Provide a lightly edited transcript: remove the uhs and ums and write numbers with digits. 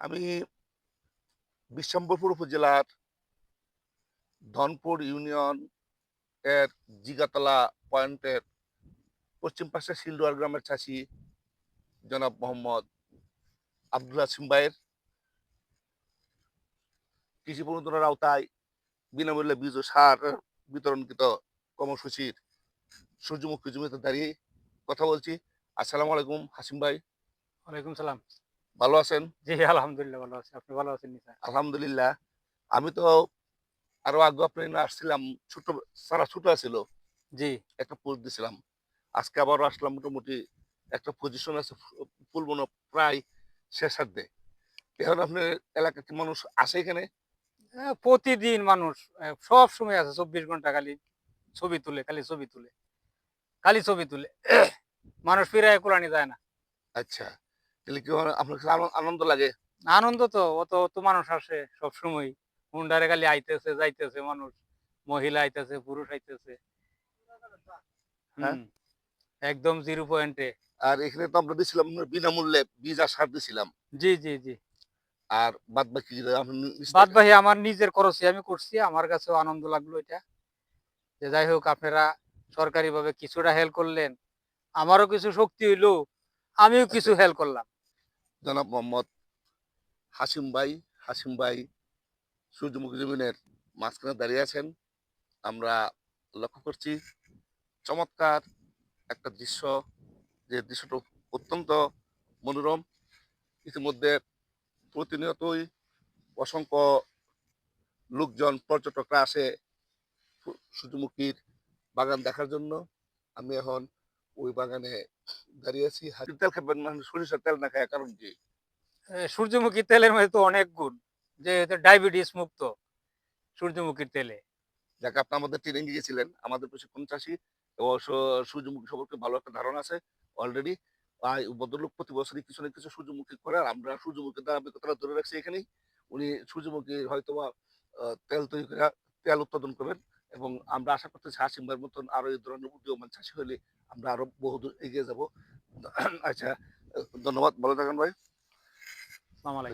আমি বিশ্বম্বরপুর উপজেলার ধনপুর ইউনিয়ন এর জিগাতলা পয়েন্টের পশ্চিম পাশে শিলডুয়ার গ্রামের চাষি জনাব মোহাম্মদ আব্দুল হাসিম ভাইয়ের কৃষি প্রণোদনার আওতায় বিনামূল্যে বীজ ও সার বিতরণকৃত কর্মসূচির সূর্যমুখী জমিতে দাঁড়িয়ে কথা বলছি। আসসালামু আলাইকুম হাসিম ভাই, ওয়ালাইকুম সালাম। ভালো আছেন? জি, আলহামদুলিল্লাহ ভালো আছি। আপনি ভালো আছেন নি স্যার? আলহামদুলিল্লাহ। আমি তো আরো আগে আপনার আসছিলাম, ছোট সারা ছোট ছিল, জি। একটা পোস্ট দিছিলাম। আজকে আবারও আসলাম, মোটামুটি একটা পজিশন আছে, ফুল মনে প্রায় শেষার্ধে। এখন আপনার এলাকার কি মানুষ আসে এখানে? প্রতিদিন মানুষ সবসময় আছে ২৪ ঘন্টা খালি ছবি তুলে, খালি ছবি তুলে, খালি ছবি তুলে। মানুষ ফিরায় কুলানি যায় না। আচ্ছা, তাহলে কি আপনার কাছে আনন্দ লাগে? আনন্দ তো অত মানুষ আসে সবসময়ই। হুন্ডারে খালি আইতেছে যাইতেছে মানুষ। মহিলা আইতেছে, পুরুষ আইতেছে। হ্যাঁ, হুম, একদম 0 পয়েন্টে। আর এখানে তো আমরা দিছিলাম আপনার বিনামূল্যে বীজ আর সার দিছিলাম। জি, জি, জি। আর বাদ বাকি আপনি নিজ থেকে। বাদবাকি আমার নিজের খরচে আমি করছি। আমার কাছেও আনন্দ লাগলো এটা। যে যাই হোক আপনারা সরকারিভাবে কিছুটা হেল্প করলেন। আমারও কিছু শক্তি হইলো, আমিও আচ্ছা, কিছু হেল্প করলাম। জনাব মোহাম্মদ হাসিম ভাই, হাসিম ভাই সূর্যমুখী জমিনের মাঝখানে দাঁড়িয়ে আছেন। আমরা লক্ষ্য করছি চমৎকার একটা দৃশ্য, যে দৃশ্যটা অত্যন্ত মনোরম। ইতিমধ্যে প্রতিনিয়তই অসংখ্য লোকজন, পর্যটকরা আসে সূর্যমুখীর বাগান দেখার জন্য। আমি এখন ওই বাগানে দাঁড়িয়ে আছি। হাতির তেল খাবেন, মানে সরিষার তেল না খায় কারণ কি? সূর্যমুখী তেলের মধ্যে তো অনেক গুণ। যেহেতু ডায়াবেটিস মুক্ত সূর্যমুখীর তেলে। যাকে আপনি আমাদের ট্রেনিং গিয়েছিলেন, আমাদের প্রশিক্ষণ চাষী, অবশ্য সূর্যমুখী সম্পর্কে ভালো একটা ধারণা আছে অলরেডি। ভদ্রলোক প্রতি বছরই কিছু না কিছু সূর্যমুখী করে, আর আমরা সূর্যমুখীর ধারাবাহিকতা ধরে রাখছি এখানেই। উনি সূর্যমুখী হয়তোবা তেল তৈরি করে তেল উৎপাদন করবেন, এবং আমরা আশা করতেছি হাসিম ভাইয়ের মতন আরো এই ধরনের উদীয়মান চাষী হলে আমরা আরো বহুদূর এগিয়ে যাব। আচ্ছা, ধন্যবাদ, ভালো থাকেন ভাই। আসসালামু আলাইকুম।